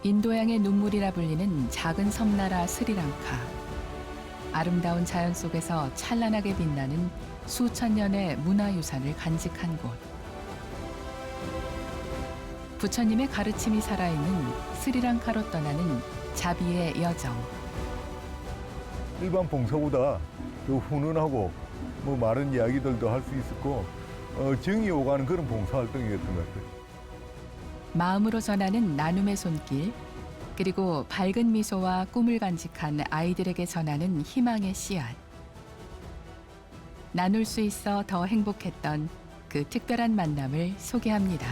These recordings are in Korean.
인도양의 눈물이라 불리는 작은 섬나라 스리랑카. 아름다운 자연 속에서 찬란하게 빛나는 수천 년의 문화유산을 간직한 곳. 부처님의 가르침이 살아있는 스리랑카로 떠나는 자비의 여정. 일반 봉사보다 더 훈훈하고 많은 이야기들도 할 수 있었고 정이 오가는 그런 봉사활동이었던 것 같아요. 마음으로 전하는 나눔의 손길, 그리고 밝은 미소와 꿈을 간직한 아이들에게 전하는 희망의 씨앗. 나눌 수 있어 더 행복했던 그 특별한 만남을 소개합니다.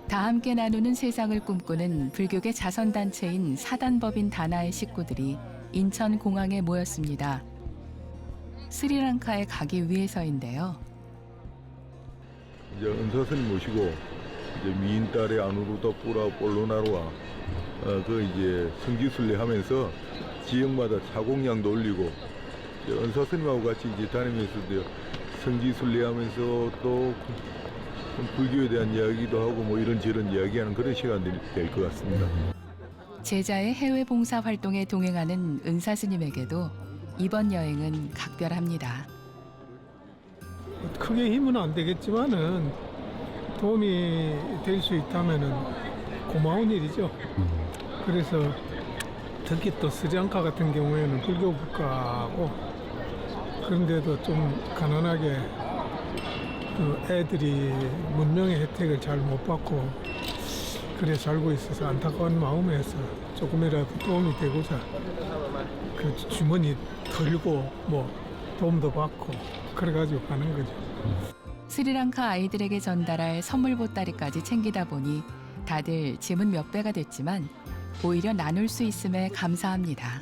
다 함께 나누는 세상을 꿈꾸는 불교계 자선단체인 사단법인 다나의 식구들이 인천공항에 모였습니다. 스리랑카에 가기 위해서인데요. 이제 은사스님 모시고 이제 미인딸의 아누루다 뿌라 볼로나루와 그 이제 성지순례하면서 지역마다 차공양도 올리고 은사스님하고 같이 이제 다니면서 이제 성지순례하면서 또 불교에 대한 이야기도 하고 이런저런 이야기하는 그런 시간이 될 것 같습니다. 제자의 해외 봉사 활동에 동행하는 은사스님에게도 이번 여행은 각별합니다. 크게 힘은 안 되겠지만은 도움이 될 수 있다면은 고마운 일이죠. 그래서 특히 또 스리랑카 같은 경우에는 불교 국가고 그런데도 좀 가난하게 그 애들이 문명의 혜택을 잘 못 받고 그래 살고 있어서 안타까운 마음에서 조금이라도 도움이 되고자 그 주머니 털고 도움도 받고 그래가지고 가는 거죠. 스리랑카 아이들에게 전달할 선물 보따리까지 챙기다 보니 다들 짐은 몇 배가 됐지만 오히려 나눌 수 있음에 감사합니다.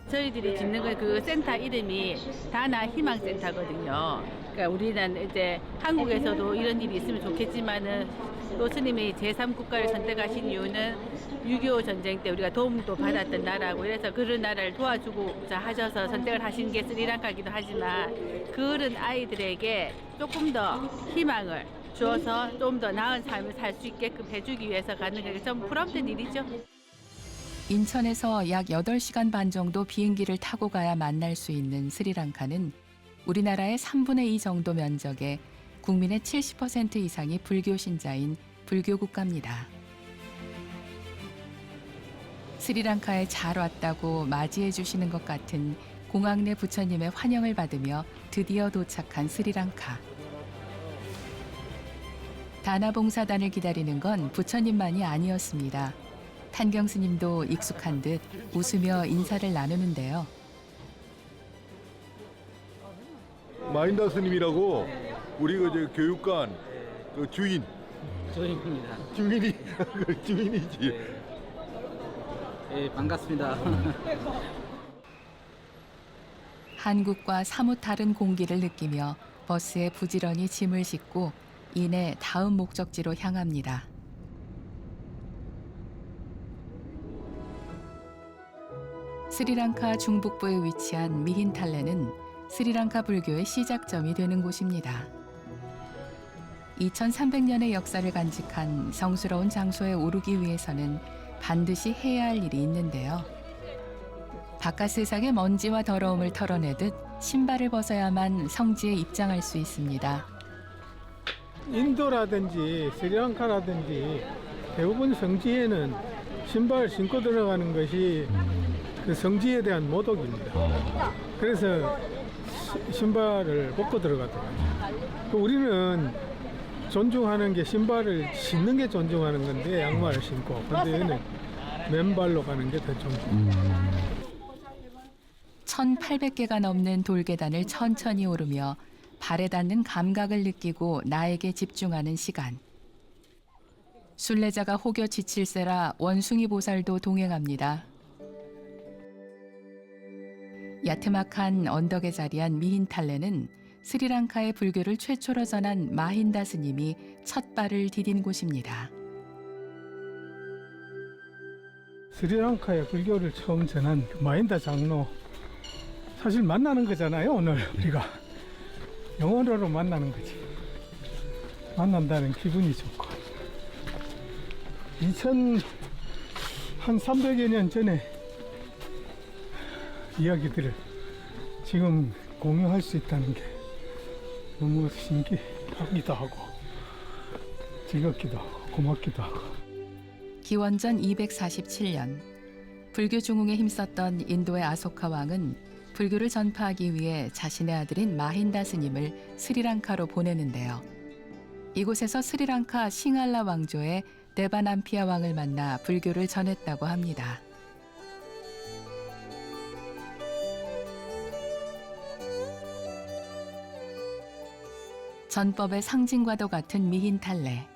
저희들이 짓는 그 센터 이름이 다나 희망센터거든요. 그러니까 우리는 이제 한국에서도 이런 일이 있으면 좋겠지만은 또 스님이 제3국가를 선택하신 이유는 6.25 전쟁 때 우리가 도움도 받았던 나라고 그래서 그런 나라를 도와주고자 하셔서 선택을 하신 게 스리랑카이기도 하지만 그런 아이들에게 조금 더 희망을 주어서 좀 더 나은 삶을 살 수 있게끔 해주기 위해서 가는 게 좀 부럽던 일이죠. 인천에서 약 8시간 반 정도 비행기를 타고 가야 만날 수 있는 스리랑카는 우리나라의 3분의 2 정도 면적에 국민의 70% 이상이 불교 신자인 불교 국가입니다. 스리랑카에 잘 왔다고 맞이해 주시는 것 같은 공항 내 부처님의 환영을 받으며 드디어 도착한 스리랑카. 다나봉사단을 기다리는 건 부처님만이 아니었습니다. 탄경 스님도 익숙한 듯 웃으며 인사를 나누는데요. 마인다 스님이라고 우리 그 교육관 그 주인입니다. 주인이지. 예, 반갑습니다. 한국과 사뭇 다른 공기를 느끼며 버스에 부지런히 짐을 싣고 이내 다음 목적지로 향합니다. 스리랑카 중북부에 위치한 미힌탈레는 스리랑카 불교의 시작점이 되는 곳입니다. 2300년의 역사를 간직한 성스러운 장소에 오르기 위해서는 반드시 해야 할 일이 있는데요. 바깥 세상의 먼지와 더러움을 털어내듯 신발을 벗어야만 성지에 입장할 수 있습니다. 인도라든지 스리랑카라든지 대부분 성지에는 신발을 신고 들어가는 것이 그 성지에 대한 모독입니다. 그래서 신발을 벗고 들어가더라고요. 우리는 존중하는 게 신발을 신는 게 존중하는 건데 양말을 신고 근데 얘는 맨발로 가는 게 더 존중. 1800개가 넘는 돌계단을 천천히 오르며 발에 닿는 감각을 느끼고 나에게 집중하는 시간. 순례자가 혹여 지칠세라 원숭이 보살도 동행합니다. 야트막한 언덕에 자리한 미힌탈레는 스리랑카의 불교를 최초로 전한 마힌다 스님이 첫 발을 디딘 곳입니다. 스리랑카에 불교를 처음 전한 그 마힌다 장로, 사실 만나는 거잖아요. 오늘 우리가 영혼으로 만나는 거지. 만난다는 기분이 좋고, 한 300여 년 전에 이야기들을 지금 공유할 수 있다는 게 너무 신기하기도 하고 즐겁기도 하고 고맙기도 하고. 기원전 247년 불교 중흥에 힘썼던 인도의 아소카 왕은 불교를 전파하기 위해 자신의 아들인 마힌다 스님을 스리랑카로 보내는데요. 이곳에서 스리랑카 싱할라 왕조의 데바남피아 왕을 만나 불교를 전했다고 합니다. 전법의 상징과도 같은 미힌탈레.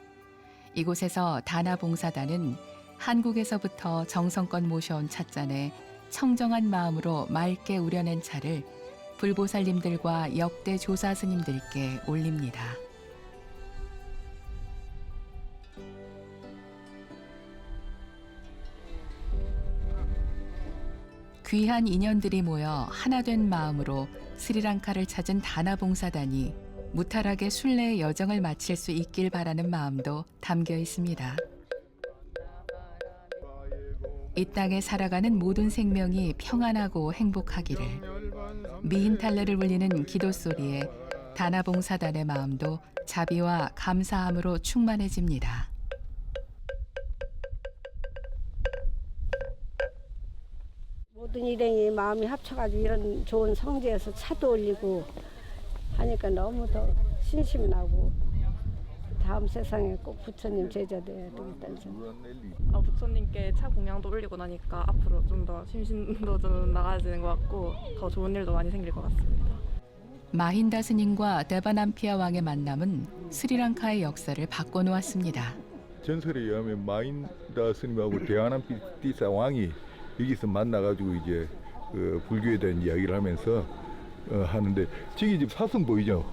이곳에서 다나봉사단은 한국에서부터 정성껏 모셔온 찻잔에 청정한 마음으로 맑게 우려낸 차를 불보살님들과 역대 조사 스님들께 올립니다. 귀한 인연들이 모여 하나된 마음으로 스리랑카를 찾은 다나봉사단이 무탈하게 순례의 여정을 마칠 수 있길 바라는 마음도 담겨 있습니다. 이 땅에 살아가는 모든 생명이 평안하고 행복하기를, 미힌탈레를 울리는 기도 소리에 다나봉사단의 마음도 자비와 감사함으로 충만해집니다. 모든 일행이 마음이 합쳐가지고 이런 좋은 성지에서 차도 올리고 하니까 너무 더 신심이 나고, 다음 세상에 꼭 부처님 제자 돼야 되겠다는 생각. 부처님께 차 공양도 올리고 나니까 앞으로 좀 더 심신도 좀 나아지는 것 같고 더 좋은 일도 많이 생길 것 같습니다. 마힌다 스님과 데바남피아 왕의 만남은 스리랑카의 역사를 바꿔놓았습니다. 전설에 의하면 마힌다 스님하고 데아남피티사 왕이 여기서 만나가지고 이제 그 불교에 대한 이야기를 하면서 하는데, 저기 지금 사슴 보이죠?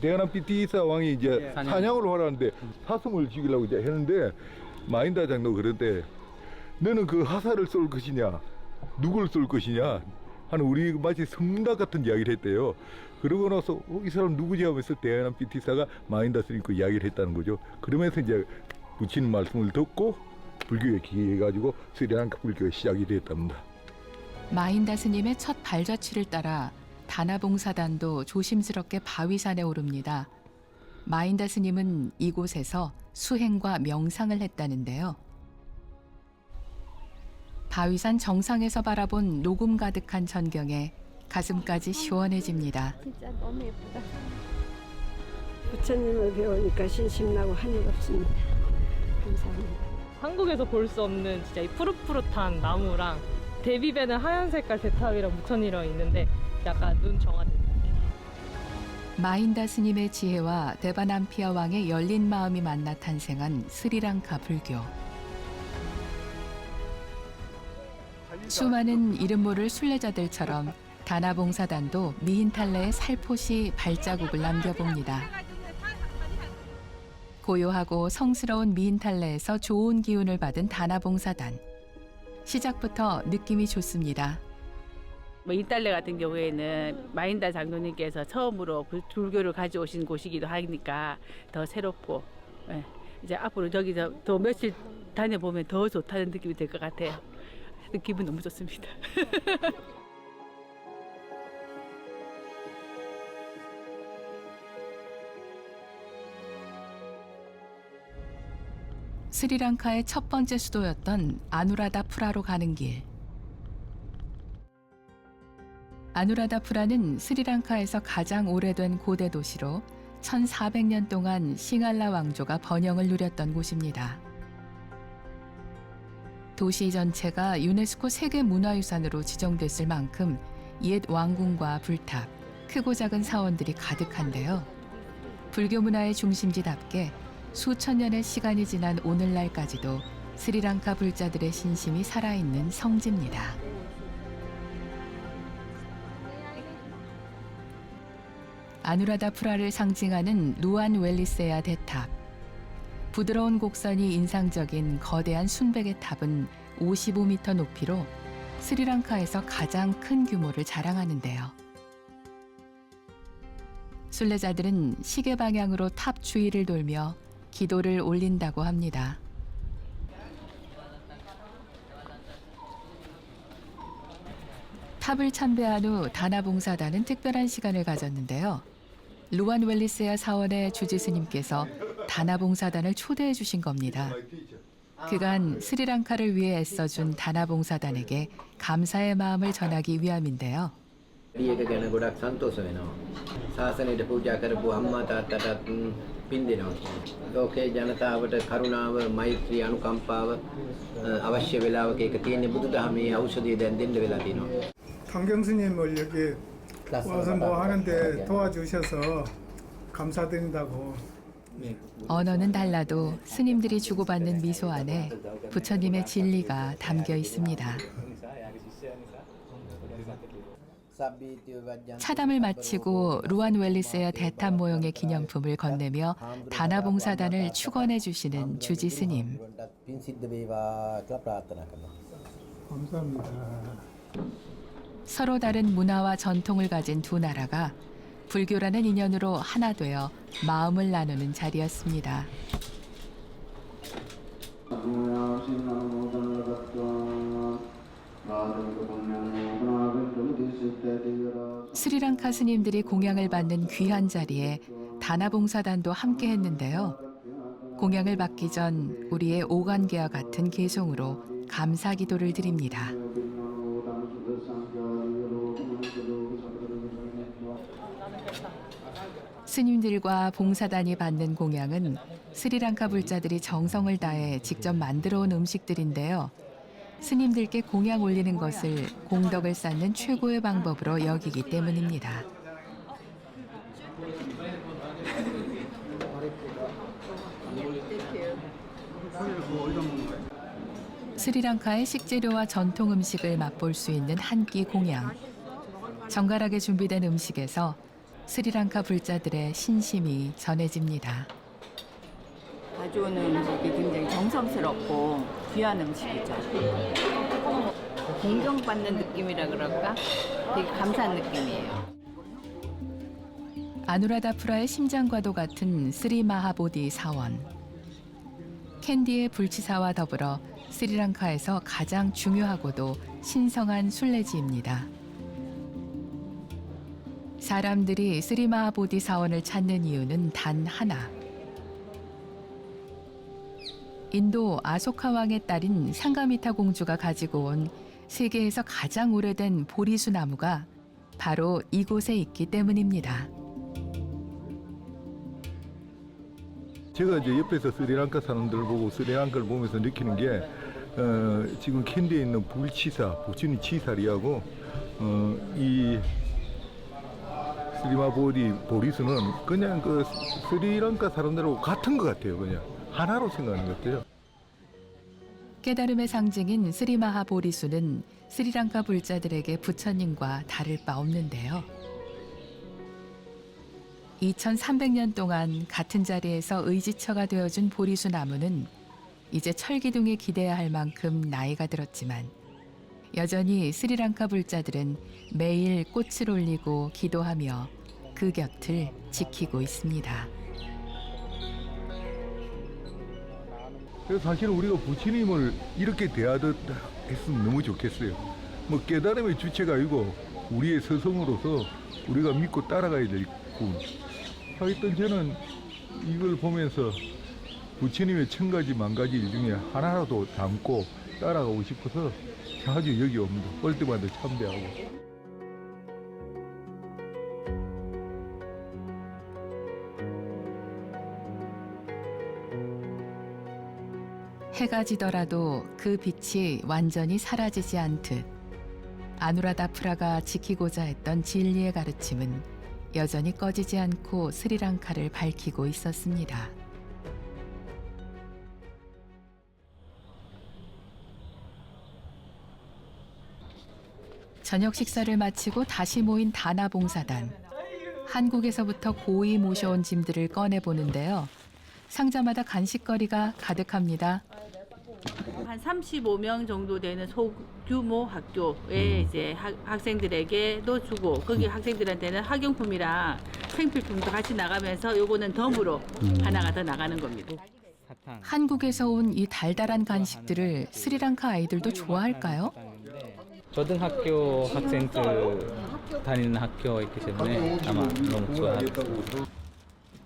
데아남피티사 왕이 이제 사냥을 하라는데 사슴을 죽이려고 이제 했는데, 마힌다 장로 그런데 너는 그 하사를 쏠 것이냐, 누굴 쏠 것이냐 하는, 우리 마치 성문답 같은 이야기를 했대요. 그러고 나서 이 사람 누구지 하면서 데아남피티사가 마힌다 스님과 이야기를 했다는 거죠. 그러면서 이제 부처님 말씀을 듣고 불교에 기해가지고 스리랑카 불교의 시작이 됐답니다. 마힌다 스님의 첫 발자취를 따라 다나봉사단도 조심스럽게 바위산에 오릅니다. 마힌다 스님은 이곳에서 수행과 명상을 했다는데요. 바위산 정상에서 바라본 녹음 가득한 전경에 가슴까지 시원해집니다. 진짜 너무 예쁘다. 부처님을 배우니까 신심나고 한일 없습니다. 감사합니다. 한국에서 볼 수 없는 진짜 이 푸릇푸릇한 나무랑 대비배는 하얀 색깔 대탑이랑 무천이랑 있는데 약간 눈 정화된 느낌. 마힌다 스님의 지혜와 데바남피아 왕의 열린 마음이 만나 탄생한 스리랑카 불교. 수많은 이름 모를 순례자들처럼 다나봉사단도 미힌탈레의 살포시 발자국을 남겨봅니다. 고요하고 성스러운 미힌탈레에서 좋은 기운을 받은 다나봉사단. 시작부터 느낌이 좋습니다. 미힌탈레 같은 경우에는 마힌다 장로님께서 처음으로 불교를 가져오신 곳이기도 하니까 더 새롭고, 이제 앞으로 저기서 더 며칠 다녀보면 더 좋다는 느낌이 들 것 같아요. 기분 너무 좋습니다. 스리랑카의 첫 번째 수도였던 아누라다푸라로 가는 길. 아누라다푸라는 스리랑카에서 가장 오래된 고대 도시로 1400년 동안 싱할라 왕조가 번영을 누렸던 곳입니다. 도시 전체가 유네스코 세계문화유산으로 지정됐을 만큼 옛 왕궁과 불탑, 크고 작은 사원들이 가득한데요. 불교 문화의 중심지답게 수천 년의 시간이 지난 오늘날까지도 스리랑카 불자들의 신심이 살아있는 성지입니다. 아누라다푸라를 상징하는 누안 웰리세아 대탑. 부드러운 곡선이 인상적인 거대한 순백의 탑은 55m 높이로 스리랑카에서 가장 큰 규모를 자랑하는데요. 순례자들은 시계 방향으로 탑 주위를 돌며 기도를 올린다고 합니다. 탑을 참배한 후 다나봉사단은 특별한 시간을 가졌는데요. 루안 웰리세아 사원의 주지 스님께서 다나봉사단을 초대해 주신 겁니다. 그간 스리랑카를 위해 애써준 다나봉사단에게 감사의 마음을 전하기 위함인데요. ඒක ගැන ගොඩක් සන්තෝෂ වෙනවා. ශාසනයට පූජා කරපු අම්මා තාත්තටත් පින් දෙනවා. ලෝකේ ජනතාවට කරුණාව, මෛත්‍රී, අනුකම්පාව අවශ්‍ය වෙලාවක ඒක තියෙන බුදුදහමේ ඖෂධය දැන් දෙන්න වෙලා තියෙනවා. 강경 스님을 여기 와서 뭐 하는데 도와주셔서 감사드린다고. 언어는 달라도 스님들이 주고받는 미소 안에 부처님의 진리가 담겨 있습니다. 차담을 마치고 루안 웰리세아 대탑 모형의 기념품을 건네며 다나봉사단을 축원해 주시는 주지 스님. 감사합니다. 서로 다른 문화와 전통을 가진 두 나라가 불교라는 인연으로 하나 되어 마음을 나누는 자리였습니다. 스리랑카 스님들이 공양을 받는 귀한 자리에 다나봉사단도 함께 했는데요. 공양을 받기 전 우리의 오관계와 같은 개송으로 감사 기도를 드립니다. 스님들과 봉사단이 받는 공양은 스리랑카 불자들이 정성을 다해 직접 만들어 온 음식들인데요. 스님들께 공양 올리는 것을 공덕을 쌓는 최고의 방법으로 여기기 때문입니다. 스리랑카의 식재료와 전통 음식을 맛볼 수 있는 한 끼 공양. 정갈하게 준비된 음식에서 스리랑카 불자들의 신심이 전해집니다. 가져오는 음식이 굉장히 정성스럽고 귀한 음식이죠. 공경받는 느낌이라 그럴까? 되게 감사한 느낌이에요. 아누라다푸라의 심장과도 같은 스리 마하보디 사원. 캔디의 불치사와 더불어 스리랑카에서 가장 중요하고도 신성한 순례지입니다. 사람들이 스리 마하보디 사원을 찾는 이유는 단 하나. 인도 아소카 왕의 딸인 상가미타 공주가 가지고 온 세계에서 가장 오래된 보리수 나무가 바로 이곳에 있기 때문입니다. 제가 이제 옆에서 스리랑카 사람들을 보고 스리랑카를 보면서 느끼는 게 지금 캔디에 있는 불치사, 부처님 치사리하고 이 스리마보리 보리수는 그냥 그 스리랑카 사람들하고 같은 것 같아요. 그냥 하나로 생각하는 것 같아요. 깨달음의 상징인 스리마하 보리수는 스리랑카 불자들에게 부처님과 다를 바 없는데요. 2300년 동안 같은 자리에서 의지처가 되어준 보리수 나무는 이제 철기둥에 기대야 할 만큼 나이가 들었지만 여전히 스리랑카 불자들은 매일 꽃을 올리고 기도하며 그 곁을 지키고 있습니다. 그래서 사실 우리가 부처님을 이렇게 대하듯 했으면 너무 좋겠어요. 뭐 깨달음의 주체가 아니고 우리의 스승으로서 우리가 믿고 따라가야 될 분. 하여튼 저는 이걸 보면서 부처님의 1000가지 만가지 일 중에 하나라도 담고 따라가고 싶어서 자주 여기 옵니다. 올 때마다 참배하고. 해가 지더라도 그 빛이 완전히 사라지지 않듯 아누라다푸라가 지키고자 했던 진리의 가르침은 여전히 꺼지지 않고 스리랑카를 밝히고 있었습니다. 저녁 식사를 마치고 다시 모인 다나봉사단. 한국에서부터 고이 모셔온 짐들을 꺼내보는데요. 상자마다 간식거리가 가득합니다. 한 35명 정도 되는 소규모 학교에 이제 학생들에게도 주고 거기 학생들한테는 학용품이랑 생필품도 같이 나가면서 요거는 덤으로 하나가 더 나가는 겁니다. 한국에서 온 이 달달한 간식들을 스리랑카 아이들도 좋아할까요? 초등학교 학생들 다니는 학교이기 때문에 아마 너무 좋아할 거예요.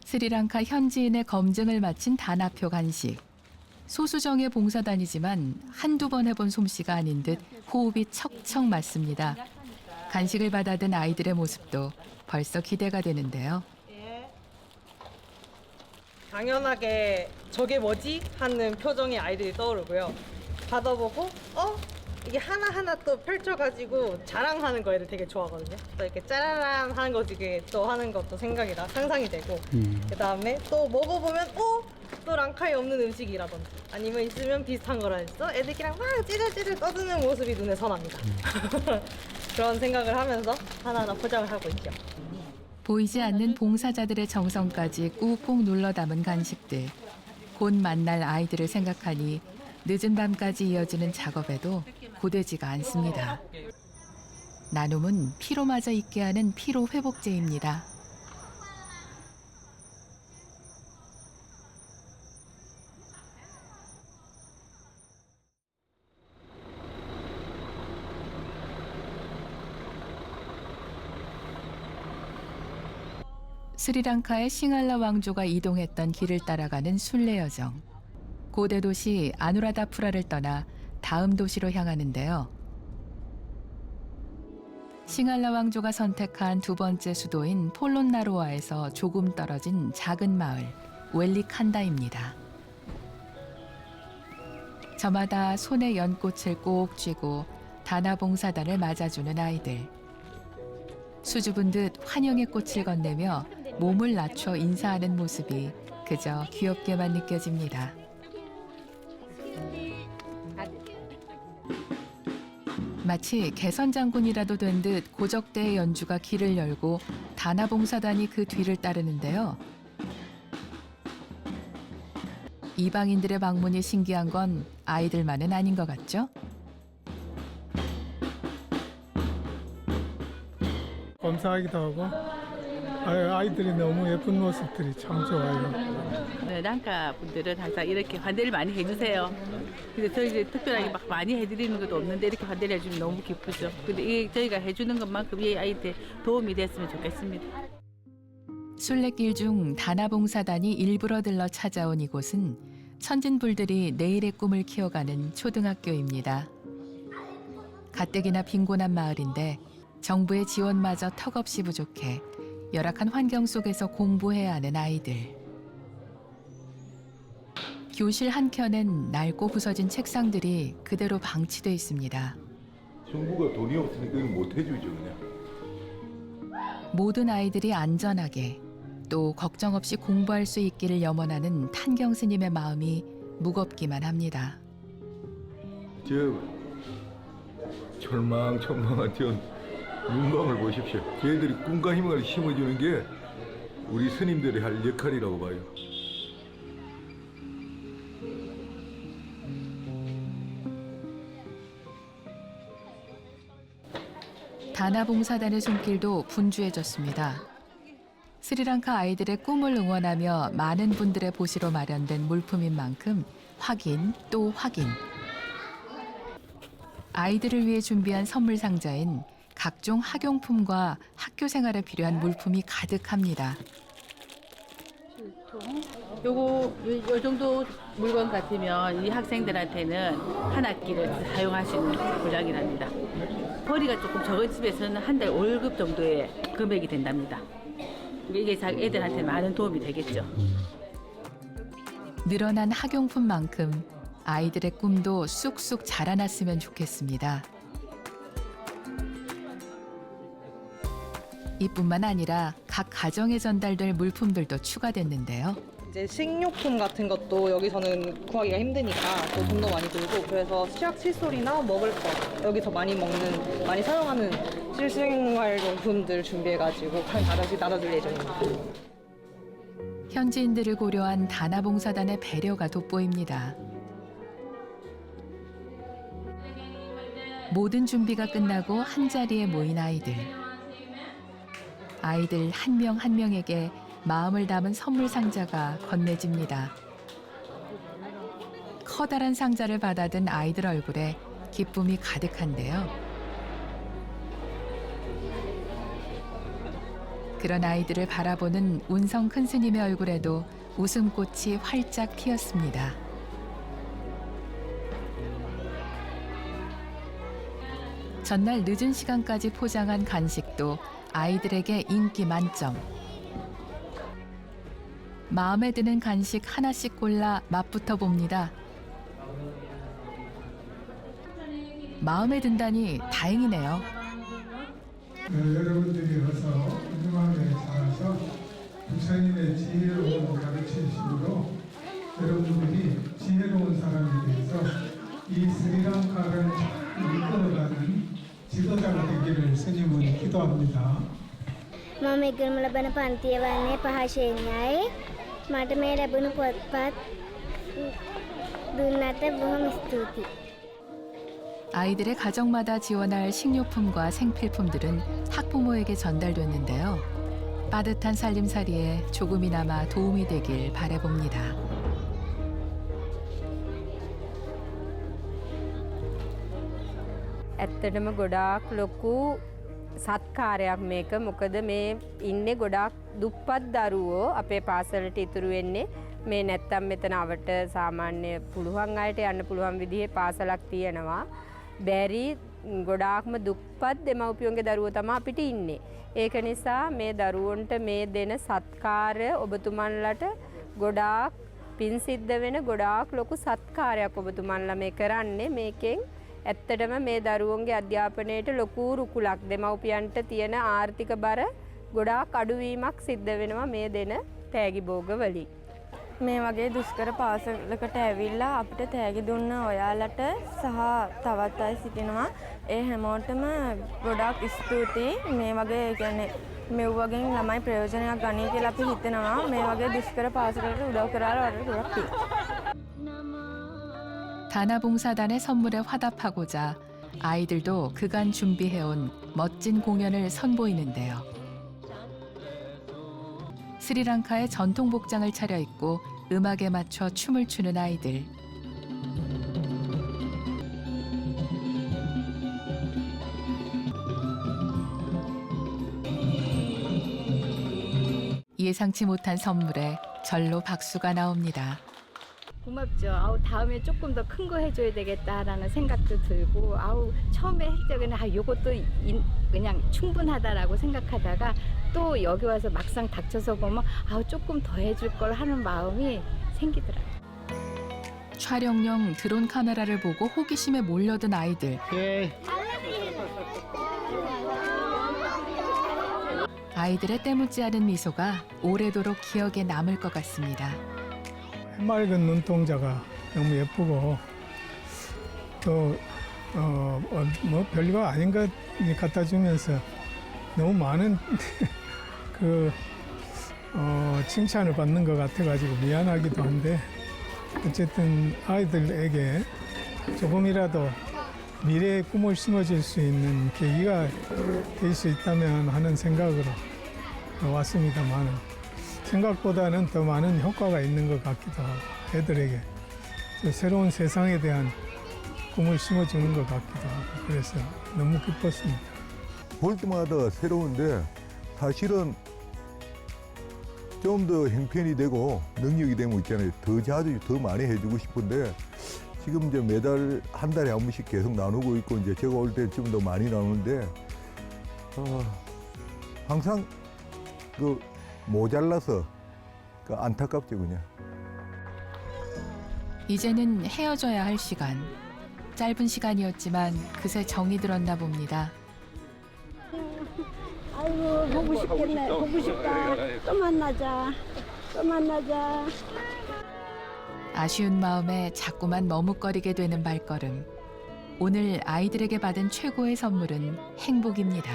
스리랑카 현지인의 검증을 마친 다나표 간식. 소수정예 봉사단이지만 한두 번 해본 솜씨가 아닌 듯 호흡이 척척 맞습니다. 간식을 받아든 아이들의 모습도 벌써 기대가 되는데요. 당연하게 저게 뭐지? 하는 표정의 아이들이 떠오르고요. 받아보고 이게 하나하나 또 펼쳐가지고 자랑하는 거 애들 되게 좋아하거든요. 또 이렇게 짜라란 하는 거 지금 또 하는 것도 상상이 되고 그 다음에 또 먹어보면 또 랑카에 없는 음식이라든지 아니면 있으면 비슷한 거라 했어 애들끼랑 막 찌질찌질 떠드는 모습이 눈에 선합니다. 그런 생각을 하면서 하나하나 포장을 하고 있죠. 보이지 않는 봉사자들의 정성까지 꾹꾹 눌러 담은 간식들. 곧 만날 아이들을 생각하니 늦은 밤까지 이어지는 작업에도 고되지가 않습니다. 나눔은 피로마저 잊게 하는 피로 회복제입니다. 스리랑카의 싱할라 왕조가 이동했던 길을 따라가는 순례 여정. 고대 도시 아누라다푸라를 떠나 다음 도시로 향하는데요. 싱할라 왕조가 선택한 두 번째 수도인 폴론나로아에서 조금 떨어진 작은 마을 웰리칸다입니다. 저마다 손에 연꽃을 꼭 쥐고 다나봉사단을 맞아주는 아이들. 수줍은 듯 환영의 꽃을 건네며 몸을 낮춰 인사하는 모습이 그저 귀엽게만 느껴집니다. 마치 개선장군이라도 된 듯 고적대의 연주가 길을 열고 다나봉사단이 그 뒤를 따르는데요. 이방인들의 방문이 신기한 건 아이들만은 아닌 것 같죠? 감사하기도 하고 아이들이 너무 예쁜 모습들이 참 좋아요. 네, 랑카 분들은 항상 이렇게 환대를 많이 해주세요. 근데 저희 특별하게 막 많이 해드리는 것도 없는데 이렇게 환대를 해주면 너무 기쁘죠. 근데 이게 저희가 해주는 것만큼 이 아이들 도움이 됐으면 좋겠습니다. 순례길 중 다나봉사단이 일부러 들러 찾아온 이곳은 천진불들이 내일의 꿈을 키워가는 초등학교입니다. 가뜩이나 빈곤한 마을인데 정부의 지원마저 턱없이 부족해 열악한 환경 속에서 공부해야 하는 아이들. 교실 한켠엔 낡고 부서진 책상들이 그대로 방치돼 있습니다. 정부가 돈이 없으니까 이거 못 해주죠 그냥. 모든 아이들이 안전하게 또 걱정 없이 공부할 수 있기를 염원하는 탄경 스님의 마음이 무겁기만 합니다. 저 절망한 눈광을 보십시오. 저희들이 꿈과 희망을 심어주는 게 우리 스님들이 할 역할이라고 봐요. 다나봉사단의 손길도 분주해졌습니다. 스리랑카 아이들의 꿈을 응원하며 많은 분들의 보시로 마련된 물품인 만큼 확인 또 확인. 아이들을 위해 준비한 선물 상자엔 각종 학용품과 학교 생활에 필요한 물품이 가득합니다. 요 정도 물건 같으면 이 학생들한테는 한 학기를 사용할 수 있는 물량이랍니다. 벌이가 조금 적은 집에서는 한 달 월급 정도의 금액이 된답니다. 이게 애들한테 많은 도움이 되겠죠. 늘어난 학용품만큼 아이들의 꿈도 쑥쑥 자라났으면 좋겠습니다. 이뿐만 아니라 각 가정에 전달될 물품들도 추가됐는데요. 이제 식료품 같은 것도 여기서는 구하기가 힘드니까 또 돈도 많이 들고 그래서 치약 칫솔이나 먹을 거 여기서 많이 사용하는 실생활용품들 준비해가지고 하나씩 나눠줄 예정입니다. 현지인들을 고려한 다나봉사단의 배려가 돋보입니다. 모든 준비가 끝나고 한자리에 모인 아이들. 아이들 한 명 한 명에게 마음을 담은 선물 상자가 건네집니다. 커다란 상자를 받아든 아이들 얼굴에 기쁨이 가득한데요. 그런 아이들을 바라보는 운성 큰 스님의 얼굴에도 웃음꽃이 활짝 피었습니다. 전날 늦은 시간까지 포장한 간식도 아이들에게 인기 만점. 마음에 드는 간식 하나씩 골라 맛부터 봅니다. 마음에 든다니 다행이네요. 여러분들이 어서 훌륭하게 살아서 부처님의 지혜로운 가르치심으로 여러분들이 지혜로운 사람이 돼서 이 스리랑카를 이끌어가는 지도자가 되기를 스님은 기도합니다. මම ඉගෙනම ලබන පන්තිය වන්නේ 5 ශ්‍රේණියයි. මට මේ ලැබුණු පොත්පත් දුන්නට බොහොම ස්තුතියි. 아이들의 가정마다 지원할 식료품과 생필품들은 학부모에게 전달됐는데요. 빠듯한 살림살이에 조금이나마 도움이 되길 바라봅니다. ඇත්තටම ගොඩාක් ලොකු සත්කාරයක් මේක. මොකද මේ ඉන්නේ ගොඩාක් දුප්පත් දරුවෝ අපේ පාසලට ඉතුරු වෙන්නේ. මේ නැත්තම් මෙතන අවට සාමාන්‍ය පුළුවන් අයට යන්න පුළුවන් විදිහේ පාසලක් තියෙනවා. බැරි ගොඩාක්ම දුප්පත් දෙමව්පියන්ගේ දරුවෝ තමයි අපිට ඉන්නේ. ඒක නිසා මේ දරුවන්ට මේ දෙන සත්කාර ඔබතුමන්ලට ගොඩාක් පින් සිද්ධ වෙන ගොඩාක් ලොකු සත්කාරයක් ඔබතුමන්ලා මේ කරන්නේ. මේකෙන් ඇත්තටම මේ දරුවන්ගේ අධ්‍යාපනයට ලොකු රුකුලක් දෙමව්පියන්ට තියෙන ආර්ථික බර ගොඩාක් අඩුවීමක් සිද්ධ වෙනවා මේ දෙන තෑගි භෝග වලින්. මේ වගේ දුෂ්කර පාසලකට ඇවිල්ලා අපිට තෑගි දුන්න ඔයාලට සහ තවත් අය සිටිනවා. ඒ හැමෝටම ගොඩාක් ස්තුතියි. මේ වගේ කියන්නේ මෙව්වගෙන් ළමයි ප්‍රයෝජනයක් ගනී කියලා අපි හිතනවා. මේ වගේ දුෂ්කර පාසලකට උදව් කරලා වලට ගොඩක් පිං. 다나봉사단의 선물에 화답하고자 아이들도 그간 준비해온 멋진 공연을 선보이는데요. 스리랑카의 전통 복장을 차려입고 음악에 맞춰 춤을 추는 아이들. 예상치 못한 선물에 절로 박수가 나옵니다. 고맙죠. 아우 다음에 조금 더 큰 거 해줘야 되겠다라는 생각도 들고, 아우 처음에 할 적에는 요것도 그냥 충분하다라고 생각하다가 또 여기 와서 막상 닥쳐서 보면 아우 조금 더 해줄 걸 하는 마음이 생기더라고요. 촬영용 드론 카메라를 보고 호기심에 몰려든 아이들. 아이들의 때묻지 않은 미소가 오래도록 기억에 남을 것 같습니다. 맑은 눈동자가 너무 예쁘고 또 뭐 별거 아닌 것 갖다 주면서 너무 많은 칭찬을 받는 것 같아가지고 미안하기도 한데, 어쨌든 아이들에게 조금이라도 미래의 꿈을 심어줄 수 있는 계기가 될 수 있다면 하는 생각으로 왔습니다만, 생각보다는 더 많은 효과가 있는 것 같기도 하고, 애들에게 새로운 세상에 대한 꿈을 심어주는 것 같기도 하고, 그래서 너무 기뻤습니다. 볼 때마다 새로운데 사실은 좀 더 형편이 되고 능력이 되면 있잖아요. 더 자주 더 많이 해주고 싶은데, 지금 이제 매달 한 달에 한 번씩 계속 나누고 있고, 이제 제가 올 때 좀 더 많이 나누는데 항상 모자라서 안타깝죠, 그냥. 이제는 헤어져야 할 시간. 짧은 시간이었지만 그새 정이 들었나 봅니다. 아이고 보고 싶겠네. 보고 싶다. 또 만나자. 또 만나자. 아쉬운 마음에 자꾸만 머뭇거리게 되는 발걸음. 오늘 아이들에게 받은 최고의 선물은 행복입니다.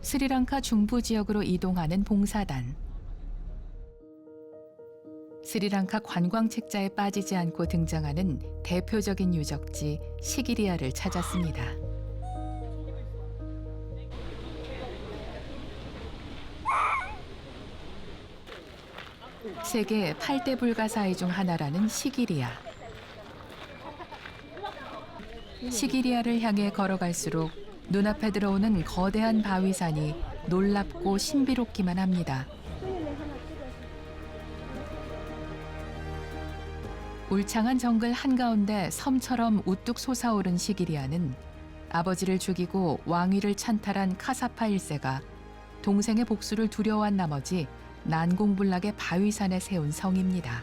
스리랑카 중부 지역으로 이동하는 봉사단. 스리랑카 관광 책자에 빠지지 않고 등장하는 대표적인 유적지 시기리아를 찾았습니다. 세계 8대 불가사의 중 하나라는 시기리아. 시기리아를 향해 걸어갈수록 눈앞에 들어오는 거대한 바위산이 놀랍고 신비롭기만 합니다. 울창한 정글 한가운데 섬처럼 우뚝 솟아오른 시기리아는 아버지를 죽이고 왕위를 찬탈한 카사파 1세가 동생의 복수를 두려워한 나머지 난공불락의 바위산에 세운 성입니다.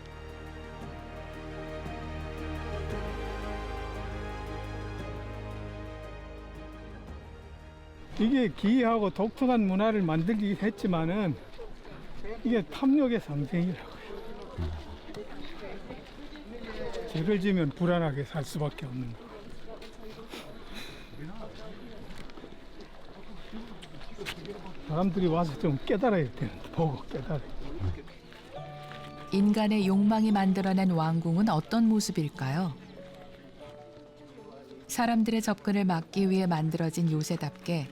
이게 기이하고 독특한 문화를 만들긴 했지만은 이게 탐욕의 상징이라고요. 죄를 지면 불안하게 살 수밖에 없는 거. 사람들이 와서 좀 깨달아야 되는데 보고 깨달아야 돼. 인간의 욕망이 만들어낸 왕궁은 어떤 모습일까요? 사람들의 접근을 막기 위해 만들어진 요새답게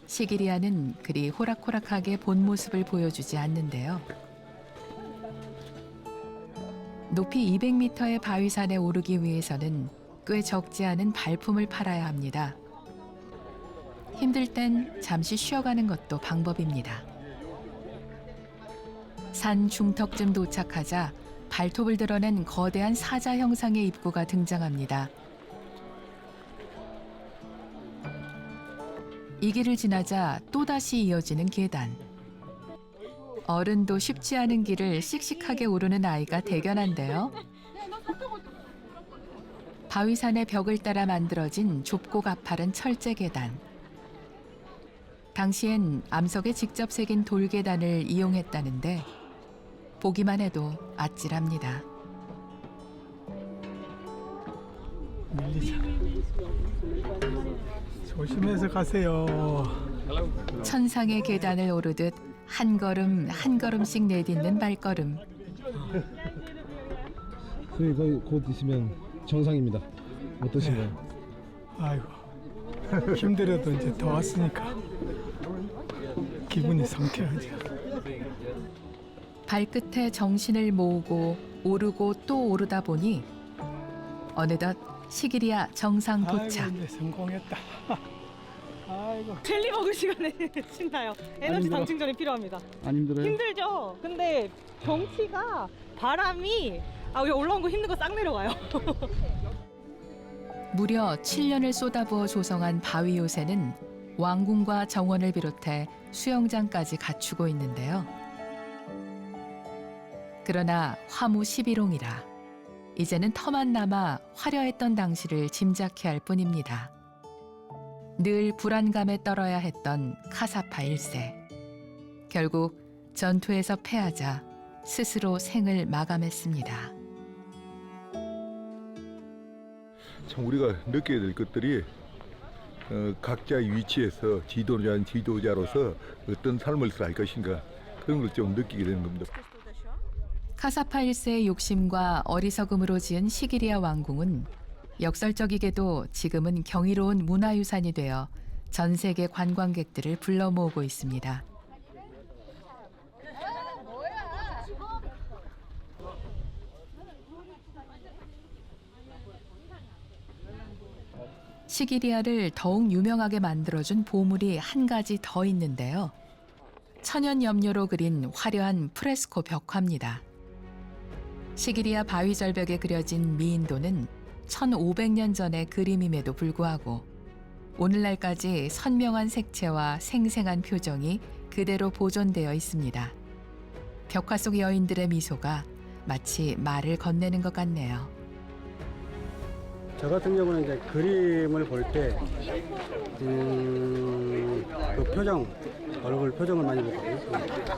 시기리아는 그리 호락호락하게 본 모습을 보여주지 않는데요. 높이 200m의 바위산에 오르기 위해서는 꽤 적지 않은 발품을 팔아야 합니다. 힘들 땐 잠시 쉬어가는 것도 방법입니다. 산 중턱쯤 도착하자 발톱을 드러낸 거대한 사자 형상의 입구가 등장합니다. 이 길을 지나자 또다시 이어지는 계단. 어른도 쉽지 않은 길을 씩씩하게 오르는 아이가 대견한데요. 바위산의 벽을 따라 만들어진 좁고 가파른 철제 계단. 당시엔 암석에 직접 새긴 돌계단을 이용했다는데 보기만 해도 아찔합니다. 밀리잖아. 조심해서 가세요. 천상의 계단을 오르듯 한 걸음 한 걸음씩 내딛는 발걸음. 선생님 거의 곧 있으면 정상입니다. 어떠신가요? 아이고 힘들어도 이제 더 왔으니까 기분이 상쾌하죠. 발끝에 정신을 모으고 오르고 또 오르다 보니 어느덧 시기리아 정상 도착. 아이고, 이제 성공했다. 아이고. 젤리 먹을 시간에 신나요. 에너지 당충전이 필요합니다. 안 힘들어요? 힘들죠. 근데 경치가 바람이 여기 올라온 거 힘든 거 싹 내려가요. 무려 7년을 쏟아부어 조성한 바위 요새는 왕궁과 정원을 비롯해 수영장까지 갖추고 있는데요. 그러나 화무 11홍이라 이제는 터만 남아 화려했던 당시를 짐작해 할 뿐입니다. 늘 불안감에 떨어야 했던 카사파 1세. 결국 전투에서 패하자 스스로 생을 마감했습니다. 참 우리가 느껴야 될 것들이 각자의 위치에서 지도자로서 어떤 삶을 살 것인가 그런 걸 좀 느끼게 되는 겁니다. 카사파 1세의 욕심과 어리석음으로 지은 시기리아 왕궁은 역설적이게도 지금은 경이로운 문화유산이 되어 전 세계 관광객들을 불러 모으고 있습니다. 시기리아를 더욱 유명하게 만들어준 보물이 한 가지 더 있는데요. 천연 염료로 그린 화려한 프레스코 벽화입니다. 시기리아 바위 절벽에 그려진 미인도는 1500년 전의 그림임에도 불구하고 오늘날까지 선명한 색채와 생생한 표정이 그대로 보존되어 있습니다. 벽화 속 여인들의 미소가 마치 말을 건네는 것 같네요. 저 같은 경우는 이제 그림을 볼 때 그 표정, 얼굴 표정을 많이 보거든요.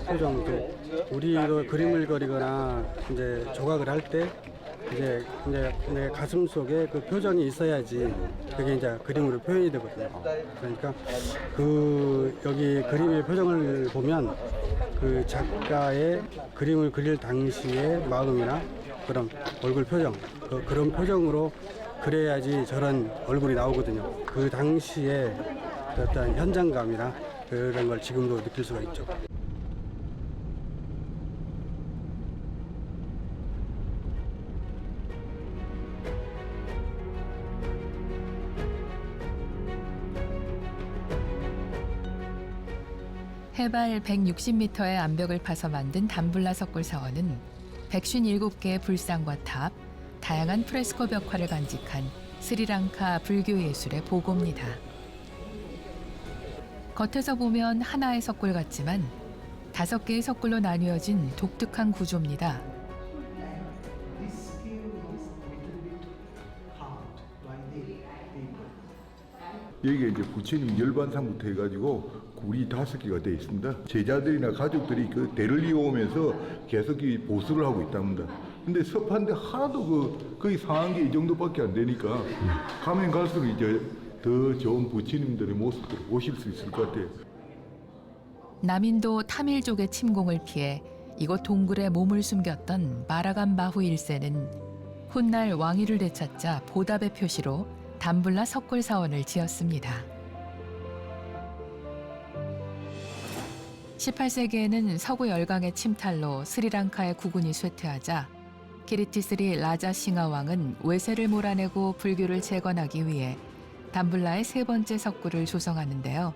표정 이제 우리도 그림을 그리거나 이제 조각을 할 때 이제 내 가슴 속에 그 표정이 있어야지 그게 이제 그림으로 표현이 되거든요. 그러니까 그 여기 그림의 표정을 보면 그 작가의 그림을 그릴 당시의 마음이나 그런 얼굴 표정 그런 표정으로 그래야지 저런 얼굴이 나오거든요. 그 당시에 어떤 현장감이나 그런 걸 지금도 느낄 수가 있죠. 해발 160m의 암벽을 파서 만든 담블라 석굴 사원은 157개의 불상과 탑, 다양한 프레스코 벽화를 간직한 스리랑카 불교 예술의 보고입니다. 겉에서 보면 하나의 석굴 같지만 5개의 석굴로 나뉘어진 독특한 구조입니다. 여기에 이제 부처님 열반상부터 해가지고 굴이 5개가 되어 있습니다. 제자들이나 가족들이 그 대를 이어오면서 계속 이 보수를 하고 있답니다. 근데 섭한데 하나도 거의 상한 게 이 정도밖에 안 되니까 가면 갈수록 이제 더 좋은 부처님들의 모습을 보실 수 있을 것 같아요. 남인도 타밀족의 침공을 피해 이곳 동굴에 몸을 숨겼던 마라간바후 1세는 훗날 왕위를 되찾자 보답의 표시로 담블라 석굴 사원을 지었습니다. 18세기에는 서구 열강의 침탈로 스리랑카의 국군이 쇠퇴하자 키리티스리 라자 싱하 왕은 외세를 몰아내고 불교를 재건하기 위해 담블라의 3번째 석굴을 조성하는데요.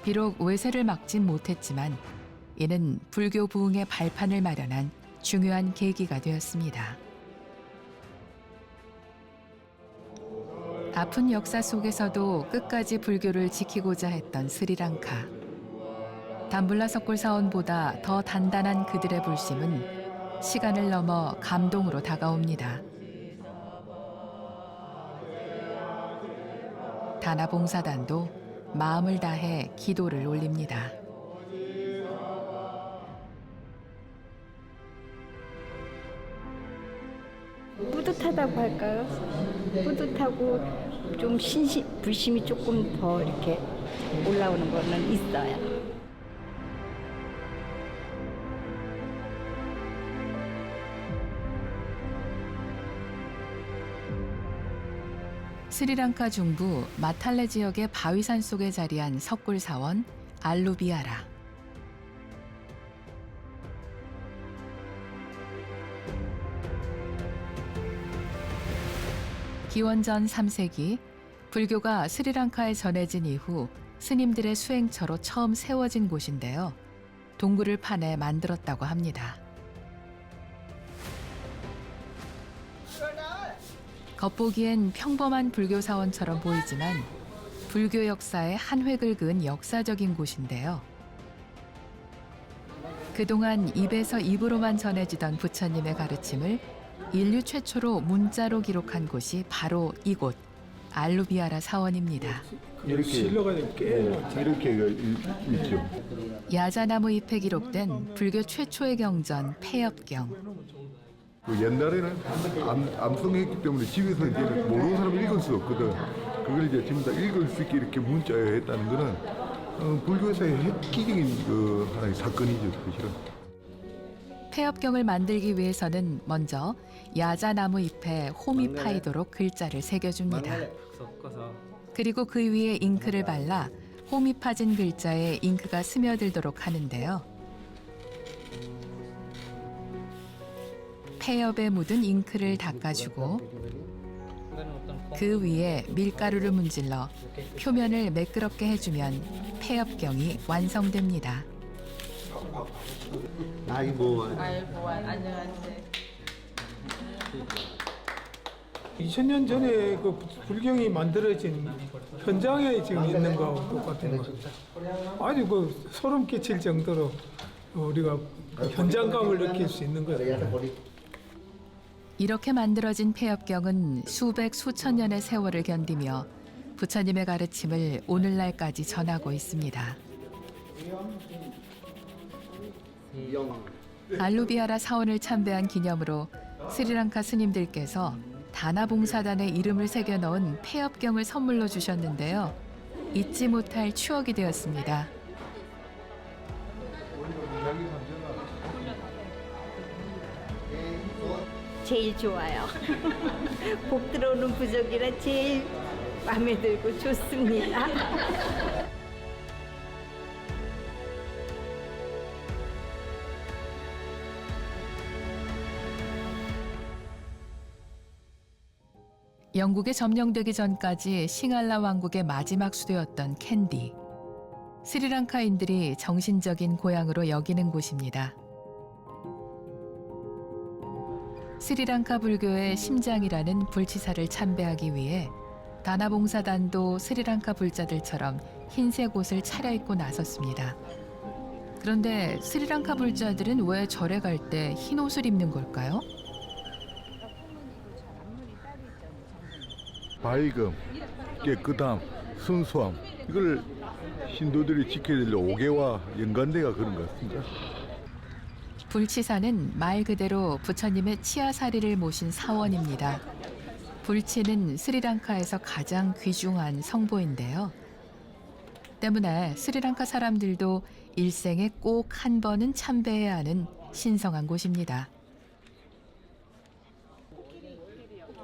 비록 외세를 막진 못했지만 이는 불교 부흥의 발판을 마련한 중요한 계기가 되었습니다. 아픈 역사 속에서도 끝까지 불교를 지키고자 했던 스리랑카. 담블라 석굴 사원보다 더 단단한 그들의 불심은 시간을 넘어 감동으로 다가옵니다. 다나봉사단도 마음을 다해 기도를 올립니다. 뿌듯하다고 할까요? 뿌듯하고 좀 불심이 조금 더 이렇게 올라오는 거는 있어요. 스리랑카 중부 마탈레 지역의 바위산 속에 자리한 석굴 사원 알루비아라. 기원전 3세기 불교가 스리랑카에 전해진 이후 스님들의 수행처로 처음 세워진 곳인데요. 동굴을 파내 만들었다고 합니다. 겉보기엔 평범한 불교 사원처럼 보이지만 불교 역사의 한 획을 그은 역사적인 곳인데요. 그동안 입에서 입으로만 전해지던 부처님의 가르침을 인류 최초로 문자로 기록한 곳이 바로 이곳 알루비아라 사원입니다. 이렇게 있죠. 야자나무 잎에 기록된 불교 최초의 경전 폐엽경. 옛날에는 암송했기 때문에 집에서 이제 모르는 사람 읽을 수 없거든. 그걸 이제 전부 다 읽을 수 있게 이렇게 문자에 했다는 거는 불교에서의 획기적인 그 하나의 사건이죠, 사실은. 폐엽경을 만들기 위해서는 먼저 야자나무 잎에 홈이 파이도록 글자를 새겨줍니다. 그리고 그 위에 잉크를 발라 홈이 파진 글자에 잉크가 스며들도록 하는데요. 폐엽에 묻은 잉크를 닦아주고 그 위에 밀가루를 문질러 표면을 매끄럽게 해주면 폐엽경이 완성됩니다. 아이보안. 2000년 전에 그 불경이 만들어진 현장에 지금 있는 거하고 똑같은 거. 아주 그 소름 끼칠 정도로 우리가 그 현장감을 느낄 수 있는 거예요. 이렇게 만들어진 폐엽경은 수백 수천 년의 세월을 견디며 부처님의 가르침을 오늘날까지 전하고 있습니다. 알루비아라 사원을 참배한 기념으로 스리랑카 스님들께서 다나봉사단의 이름을 새겨 넣은 폐업경을 선물로 주셨는데요. 잊지 못할 추억이 되었습니다. 제일 좋아요. 복 들어오는 부적이라 제일 마음에 들고 좋습니다. 영국에 점령되기 전까지 싱할라 왕국의 마지막 수도였던 캔디. 스리랑카인들이 정신적인 고향으로 여기는 곳입니다. 스리랑카 불교의 심장이라는 불치사를 참배하기 위해 다나봉사단도 스리랑카 불자들처럼 흰색 옷을 차려입고 나섰습니다. 그런데 스리랑카 불자들은 왜 절에 갈 때 흰 옷을 입는 걸까요? 밝음, 깨끗함, 순수함 이걸 신도들이 지켜야 될 5개와 연관돼가 그런 것 같습니다. 불치사는 말 그대로 부처님의 치아사리를 모신 사원입니다. 불치는 스리랑카에서 가장 귀중한 성보인데요. 때문에 스리랑카 사람들도 일생에 꼭 한 번은 참배해야 하는 신성한 곳입니다.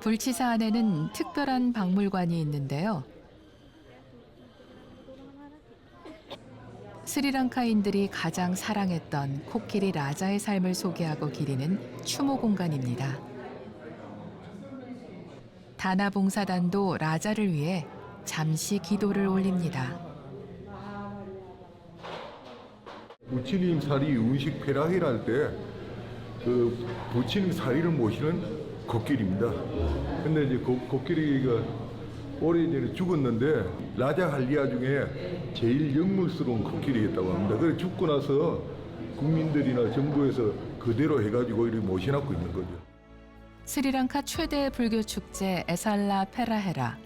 불치사 안에는 특별한 박물관이 있는데요. 스리랑카인들이 가장 사랑했던 코끼리 라자의 삶을 소개하고 기리는 추모 공간입니다. 다나봉사단도 라자를 위해 잠시 기도를 올립니다. 부처님 사리 운식 쾌락이랄 때 그 부처님 사리를 모시는 코끼리입니다. 근데 이제 코끼리가 오래전에 죽었는데 라자 할리아 중에 제일 영물스러운 코끼리였다고 합니다. 그래서 죽고 나서 국민들이나 정부에서 그대로 해가지고 이렇게 모셔놓고 있는 거죠. 스리랑카 최대 불교 축제 에살라 페라헤라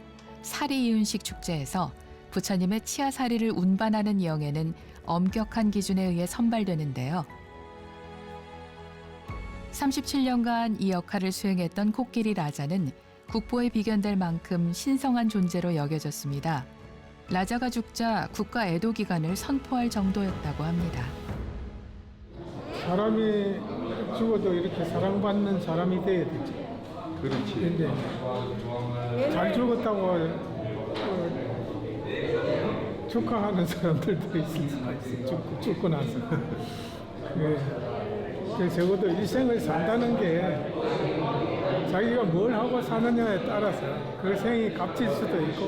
사리 이윤식 축제에서 부처님의 치아사리를 운반하는 영예는 엄격한 기준에 의해 선발되는데요. 37년간 이 역할을 수행했던 코끼리 라자는 국보에 비견될 만큼 신성한 존재로 여겨졌습니다. 라자가 죽자 국가 애도 기간을 선포할 정도였다고 합니다. 사람이 죽어도 이렇게 사랑받는 사람이 돼야 되지. 그렇지. 근데 잘 죽었다고 축하하는 사람들도 있을 수가 있어. 죽고 나서. 그래서 적어도 일생을 산다는 게 자기가 뭘 하고 사느냐에 따라서 그 생이 값질 수도 있고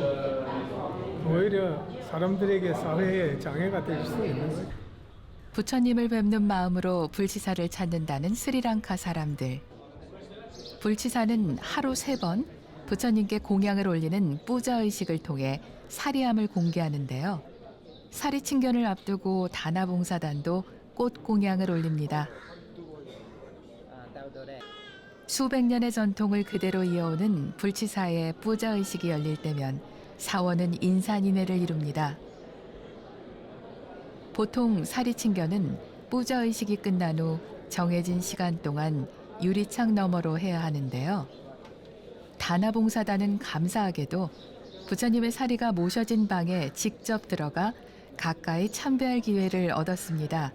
오히려 사람들에게 사회에 장애가 될 수도 있는 거죠. 부처님을 뵙는 마음으로 불치사를 찾는다는 스리랑카 사람들. 불치사는 하루 3번 부처님께 공양을 올리는 뿌자 의식을 통해 사리함을 공개하는데요. 사리 칭견을 앞두고 다나봉사단도 꽃 공양을 올립니다. 수백 년의 전통을 그대로 이어오는 불치사의 뿌자 의식이 열릴 때면 사원은 인산인해를 이룹니다. 보통 사리 칭견은 뿌자 의식이 끝난 후 정해진 시간 동안 유리창 너머로 해야 하는데요. 다나봉사단은 감사하게도 부처님의 사리가 모셔진 방에 직접 들어가 가까이 참배할 기회를 얻었습니다.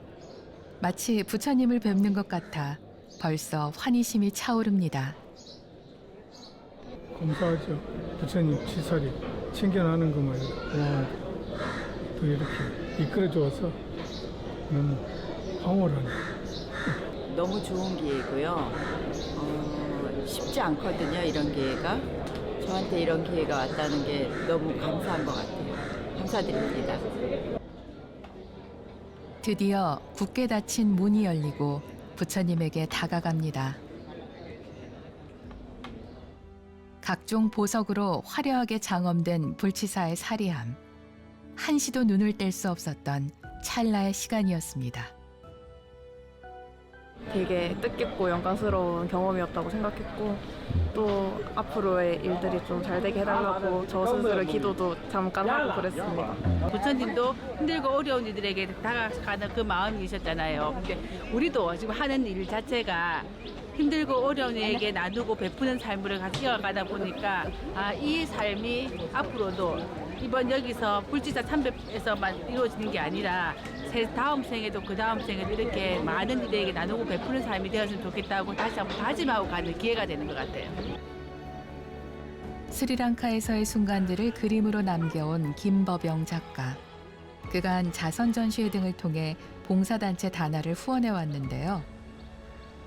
마치 부처님을 뵙는 것 같아 벌써 환희심이 차오릅니다. 감사하죠. 부처님 치사리 챙겨나는 것만 또 이렇게 이끌어줘서 너무 황홀하네. 너무 좋은 기회고요. 쉽지 않거든요, 이런 기회가. 저한테 이런 기회가 왔다는 게 너무 감사한 것 같아요. 감사드립니다. 드디어 굳게 닫힌 문이 열리고 부처님에게 다가갑니다. 각종 보석으로 화려하게 장엄된 불치사의 사리함. 한시도 눈을 뗄 수 없었던 찰나의 시간이었습니다. 되게 뜻깊고 영광스러운 경험이었다고 생각했고 또 앞으로의 일들이 좀 잘 되게 해달라고 저 스스로 기도도 잠깐 하고 그랬습니다. 부처님도 힘들고 어려운 이들에게 다가가는 그 마음이 있었잖아요. 근데 우리도 지금 하는 일 자체가 힘들고 어려운 이에게 나누고 베푸는 삶으로 같이 이어가다 보니까 이 삶이 앞으로도 이번 여기서 불지사 참배에서만 이루어지는 게 아니라 다음 생에도 그 다음 생에도 이렇게 많은 이들에게 나누고 베푸는 삶이 되었으면 좋겠다고 다시 한번 다짐하고 가는 기회가 되는 것 같아요. 스리랑카에서의 순간들을 그림으로 남겨온 김법영 작가. 그간 자선 전시회 등을 통해 봉사단체 다나를 후원해 왔는데요.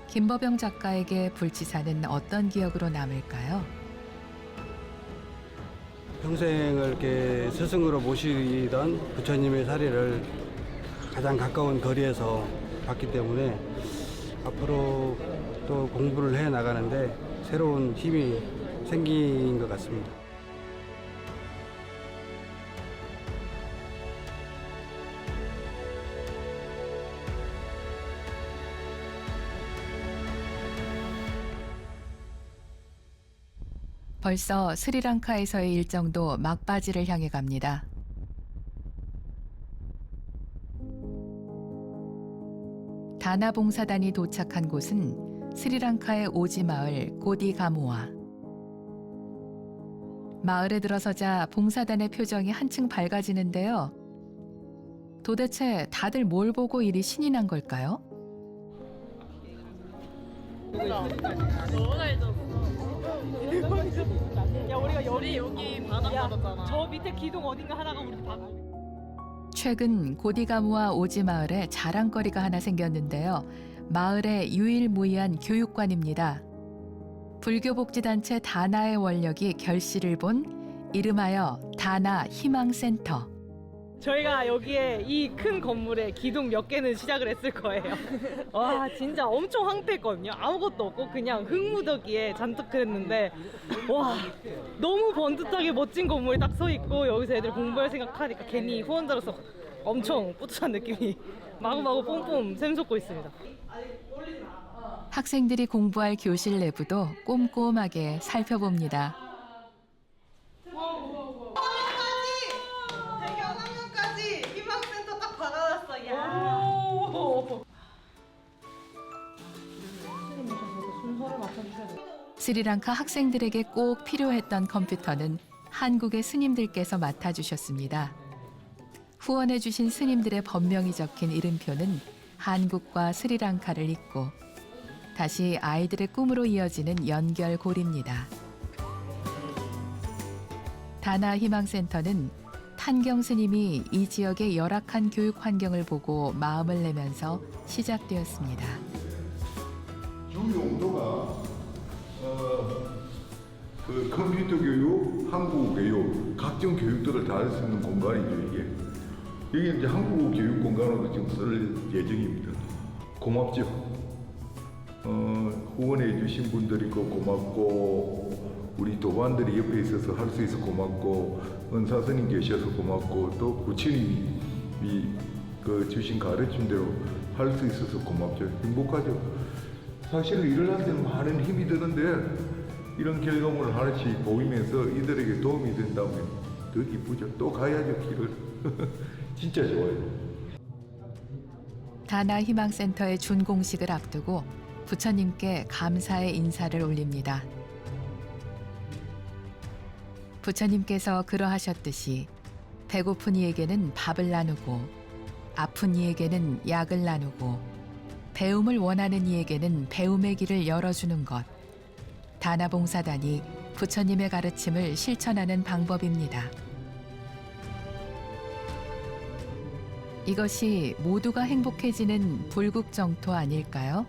김법영 작가에게 불치사는 어떤 기억으로 남을까요? 평생을 이렇게 스승으로 모시던 부처님의 사례를 가장 가까운 거리에서 봤기 때문에 앞으로 또 공부를 해 나가는데 새로운 힘이 생긴 것 같습니다. 벌써 스리랑카에서의 일정도 막바지를 향해 갑니다. 다나 봉사단이 도착한 곳은 스리랑카의 오지 마을 고디가무아. 마을에 들어서자 봉사단의 표정이 한층 밝아지는데요. 도대체 다들 뭘 보고 이리 신이 난 걸까요? 야 우리가 여기 바닥 받았잖아. 저 밑에 기둥 어딘가 하나가 우리 바닥. 최근 고디가무아 오지 마을에 자랑거리가 하나 생겼는데요. 마을의 유일무이한 교육관입니다. 불교복지단체 다나의 원력이 결실을 본 이름하여 다나 희망센터. 저희가 여기에 이 큰 건물에 기둥 몇 개는 시작을 했을 거예요. 와 진짜 엄청 황폐했거든요. 아무것도 없고 그냥 흙무더기에 잔뜩 그랬는데 와 너무 번듯하게 멋진 건물에 딱 서 있고 여기서 애들 공부할 생각하니까 괜히 후원자로서 엄청 뿌듯한 느낌이 마구마구 뿜뿜 샘솟고 있습니다. 학생들이 공부할 교실 내부도 꼼꼼하게 살펴봅니다. 희망센터 딱 박아놨어. 야. 순서를 맞춰주셔야 돼. 스리랑카 학생들에게 꼭 필요했던 컴퓨터는 한국의 스님들께서 맡아주셨습니다. 후원해주신 스님들의 법명이 적힌 이름표는 한국과 스리랑카를 잇고 다시 아이들의 꿈으로 이어지는 연결고리입니다. 다나 희망센터는 탄경 스님이 이 지역의 열악한 교육 환경을 보고 마음을 내면서 시작되었습니다. 주요 용도가 그 컴퓨터 교육, 한국어 교육, 각종 교육들을 다 할 수 있는 공간이죠 이게. 여기 이제 한국어 교육 공간으로 지금 쓸 예정입니다. 고맙죠. 후원해 주신 분들이 고맙고 우리 도반들이 옆에 있어서 할 수 있어서 고맙고 은사스님 계셔서 고맙고 또 부처님이 그 주신 가르침대로 할 수 있어서 고맙죠. 행복하죠. 사실 일을 할 때는 많은 힘이 드는데 이런 결과물을 하나씩 보이면서 이들에게 도움이 된다면 더 기쁘죠. 또 가야죠 길을. 진짜 좋아요. 다나 희망센터의 준공식을 앞두고 부처님께 감사의 인사를 올립니다. 부처님께서 그러하셨듯이 배고픈 이에게는 밥을 나누고 아픈 이에게는 약을 나누고 배움을 원하는 이에게는 배움의 길을 열어주는 것. 다나봉사단이 부처님의 가르침을 실천하는 방법입니다. 이것이 모두가 행복해지는 불국정토 아닐까요?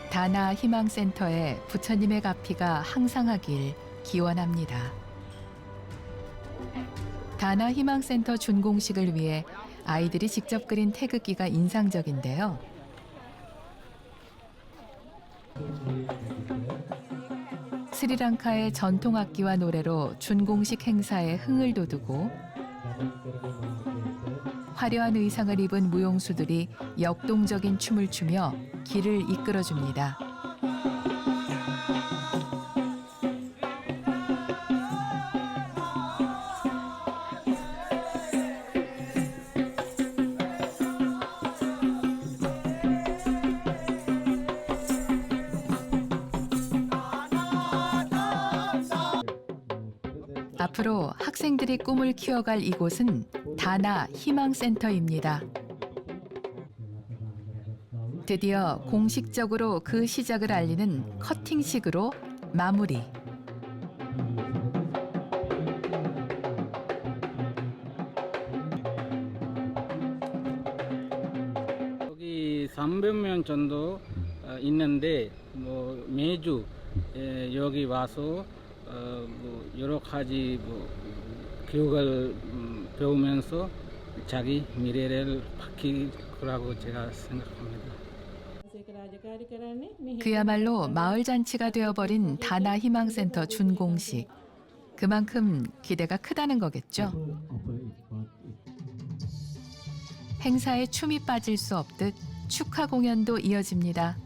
다나 희망센터에 부처님의 가피가 항상하길 기원합니다. 다나 희망센터 준공식을 위해 아이들이 직접 그린 태극기가 인상적인데요. 스리랑카의 전통악기와 노래로 준공식 행사에 흥을 돋우고 화려한 의상을 입은 무용수들이 역동적인 춤을 추며 길을 이끌어줍니다. 앞으로 학생들이 꿈을 키워갈 이곳은 다나 희망센터입니다. 드디어 공식적으로 그 시작을 알리는 커팅식으로 마무리. 여기 300명 정도 있는데 매주 여기 와서 여러 가지 교육을 배우면서 자기 미래를 밝힐 거라고 제가 생각합니다. 그야말로 마을 잔치가 되어버린 다나 희망센터 준공식. 그만큼 기대가 크다는 거겠죠. 행사에 춤이 빠질 수 없듯 축하 공연도 이어집니다.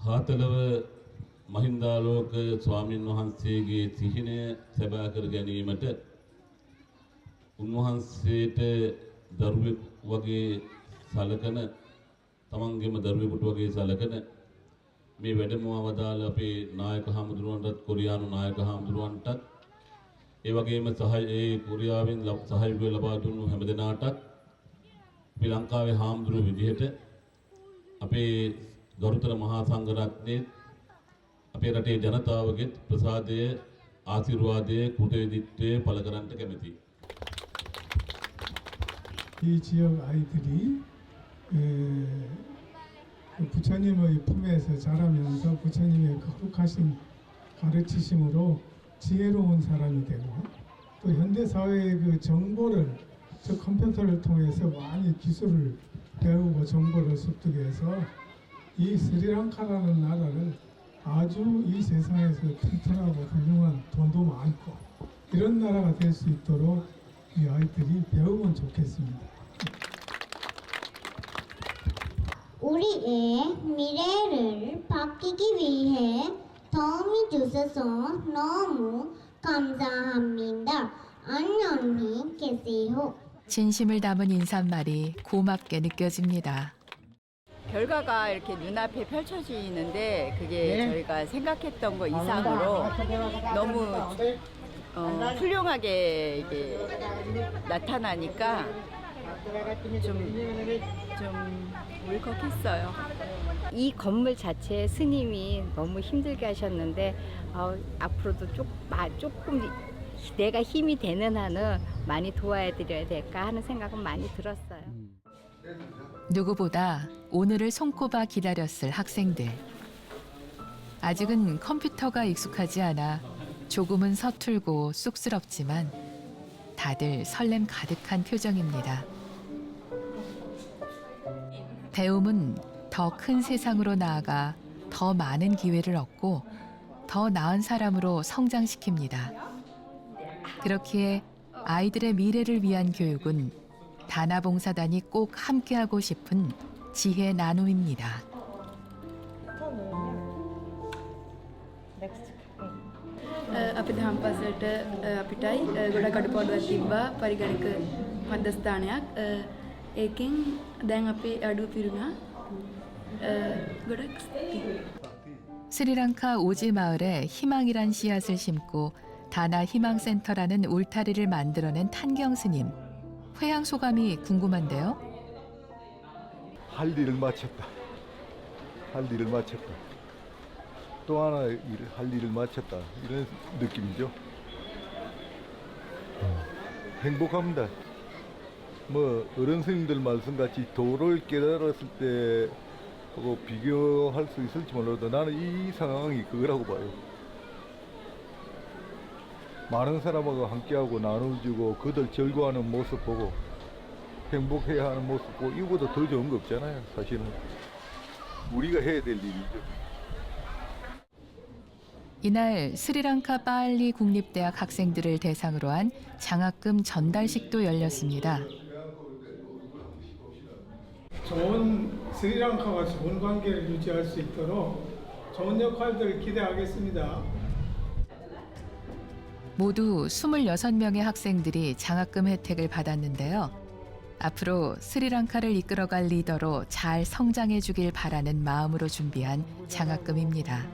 හාතලව මහින්දාලෝක ස්වාමින් වහන්සේගේ සිහිනය සැබෑ කර ගැනීමට උන්වහන්සේට දරුවෙක් වගේ සලකන තමන්ගේම දරුවෙකුට වගේ සලකන මේ වැඩමව වදාළ අපේ නායක හාමුදුරුවන්ටත් කොරියානු නායක හාමුදුරුවන්ටත් ඒ වගේම ඒ කොරියාවෙන් සහයෝගය ලබා දුන්නු හැමදෙනාටත් අපි ලංකාවේ හාමුදුරුවෝ විදිහට අපේ ගරුතර මහා සංඝරත්නයේ අපේ රටේ ජනතාවගේ ප්‍රසාදය ආශිර්වාදය කුටවිදිත්වය පළ කරන්නට කැමැතියි. 이 지역 아이들이 부처님의 품에서 자라면서 부처님의 거룩하신 가르치심으로 지혜로운 사람이 되고 또 현대 사회의 그 정보를 즉 컴퓨터를 통해서 많이 기술을 배우고 정보를 습득해서 이 스리랑카라는 나라를 아주 이 세상에서 튼튼하고 훌륭한 돈도 많고 이런 나라가 될 수 있도록 이 아이들이 배우면 좋겠습니다. 우리의 미래를 바뀌기 위해 도움이 주셔서 너무 감사합니다. 안녕히 계세요. 진심을 담은 인사말이 고맙게 느껴집니다. 결과가 이렇게 눈앞에 펼쳐지는데 그게 저희가 생각했던 거 이상으로 너무 훌륭하게 이게 나타나니까 좀 울컥했어요. 이 건물 자체에 스님이 너무 힘들게 하셨는데 앞으로도 조금 내가 힘이 되는 한은 많이 도와드려야 될까 하는 생각은 많이 들었어요. 누구보다 오늘을 손꼽아 기다렸을 학생들. 아직은 컴퓨터가 익숙하지 않아 조금은 서툴고 쑥스럽지만 다들 설렘 가득한 표정입니다. 배움은 더 큰 세상으로 나아가 더 많은 기회를 얻고 더 나은 사람으로 성장시킵니다. 그렇기에 아이들의 미래를 위한 교육은 다나봉사단이 꼭 함께하고 싶은 지혜 나눔입니다. අපි දහම් පසට අපිටයි ගොඩක් අඩුපාඩුවක් තිබ්බා පරිගණක මධ්‍යස්ථානයක් ඒකෙන් දැන් අපි අඩු පිරුණා ගොඩක් 스리랑카 오지 마을에 희망이란 씨앗을 심고 다나 희망센터라는 울타리를 만들어낸 탄경 스님. 회향 소감이 궁금한데요. 할 일을 마쳤다. 할 일을 마쳤다. 또 하나 할 일을 마쳤다. 이런 느낌이죠. 행복합니다. 뭐 어른 스님들 말씀같이 도를 깨달았을 때하고 비교할 수 있을지 몰라도 나는 이 상황이 그거라고 봐요. 많은 사람하고 함께하고 나눠주고 그들 즐거워하는 모습 보고 행복해야 하는 모습 보고 이거보다 더 좋은 거 없잖아요. 사실은 우리가 해야 될 일이죠. 이날 스리랑카 파알리 국립대학 학생들을 대상으로 한 장학금 전달식도 열렸습니다. 좋은 스리랑카와 좋은 관계를 유지할 수 있도록 좋은 역할들을 기대하겠습니다. 모두 26명의 학생들이 장학금 혜택을 받았는데요. 앞으로 스리랑카를 이끌어갈 리더로 잘 성장해 주길 바라는 마음으로 준비한 장학금입니다.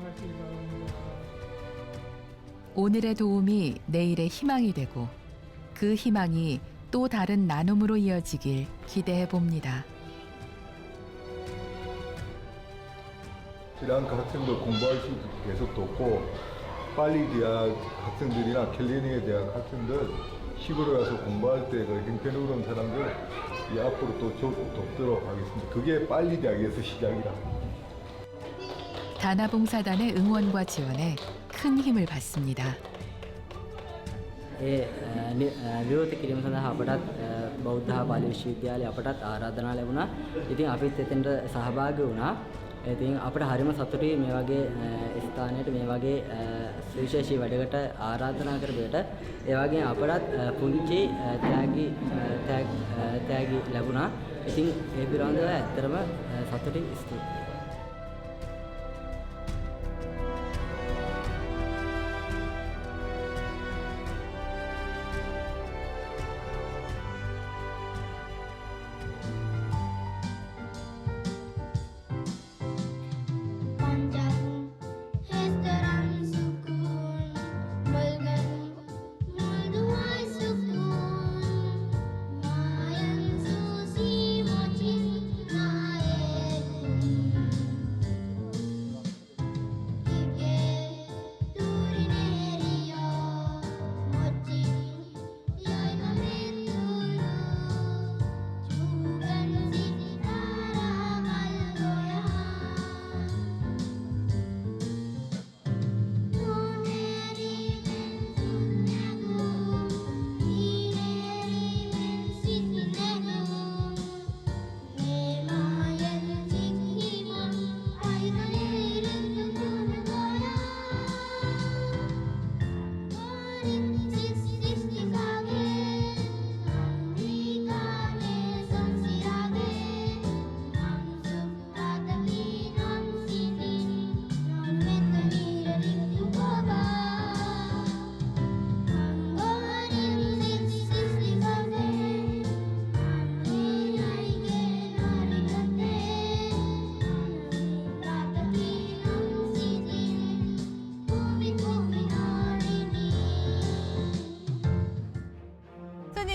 오늘의 도움이 내일의 희망이 되고 그 희망이 또 다른 나눔으로 이어지길 기대해 봅니다. 스리랑카 학생들 공부할 수 계속 돕고 빨리 대학 학생들이나 캘리니에 대학 학생들 시골에 와서 공부할 때 그 형편없는 사람들 앞으로 또 돕도록 하겠습니다. 그게 빨리 대학에서 시작이라. 다나봉사단의 응원과 지원에 큰 힘을 받습니다. විරෝධ කිරීම සඳහා අපටත් බෞද්ධ හා පාලි විශ්වවිද්‍යාලය අපටත් ආරාධනා ලැබුණා. ඉතින් අපිත් එතෙන්ට සහභාගී වුණා. ඉතින් අපිට හරිම සතුටුයි මේ වගේ ස්ථානයට මේ වගේ සුවිශේෂී වැඩකට ආරාධනා කරපුවට. ඒ වගේම අපටත් පුංචි තෑගි ලැබුණා. ඉතින් ඒ පිළිබඳව ඇත්තටම සතුටින් ස්තුතියි.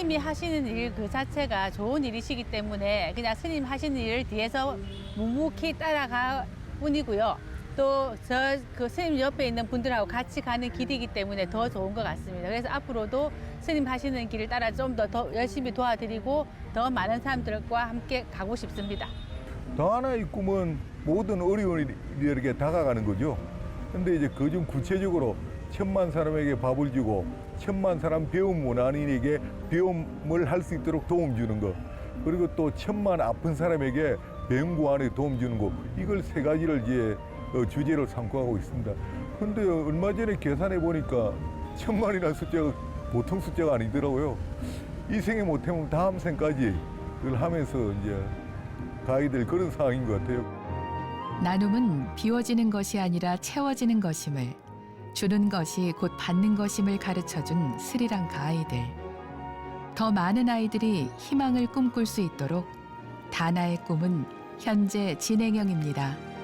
스님이 하시는 일 그 자체가 좋은 일이시기 때문에 그냥 스님 하시는 일을 뒤에서 묵묵히 따라가 뿐이고요. 또 그 스님 옆에 있는 분들하고 같이 가는 길이기 때문에 더 좋은 것 같습니다. 그래서 앞으로도 스님 하시는 길을 따라 좀 더 열심히 도와드리고 더 많은 사람들과 함께 가고 싶습니다. 더 하나의 꿈은 모든 어려운이들에게 다가가는 거죠. 근데 이제 그중 구체적으로 1000만 사람에게 밥을 주고 1000만 사람 배움 원한인에게 배움을 할 수 있도록 도움 주는 것, 그리고 또 1000만 아픈 사람에게 병 구안에 도움 주는 것, 이걸 세 가지를 이제 주제로 삼고 하고 있습니다. 근데 얼마 전에 계산해 보니까 1000만이라는 숫자가 보통 숫자가 아니더라고요. 이 생에 못하면 다음 생까지 그걸 하면서 이제 가야 될 그런 상황인 것 같아요. 나눔은 비워지는 것이 아니라 채워지는 것임을, 주는 것이 곧 받는 것임을 가르쳐준 스리랑카 아이들. 더 많은 아이들이 희망을 꿈꿀 수 있도록 다나의 꿈은 현재 진행형입니다.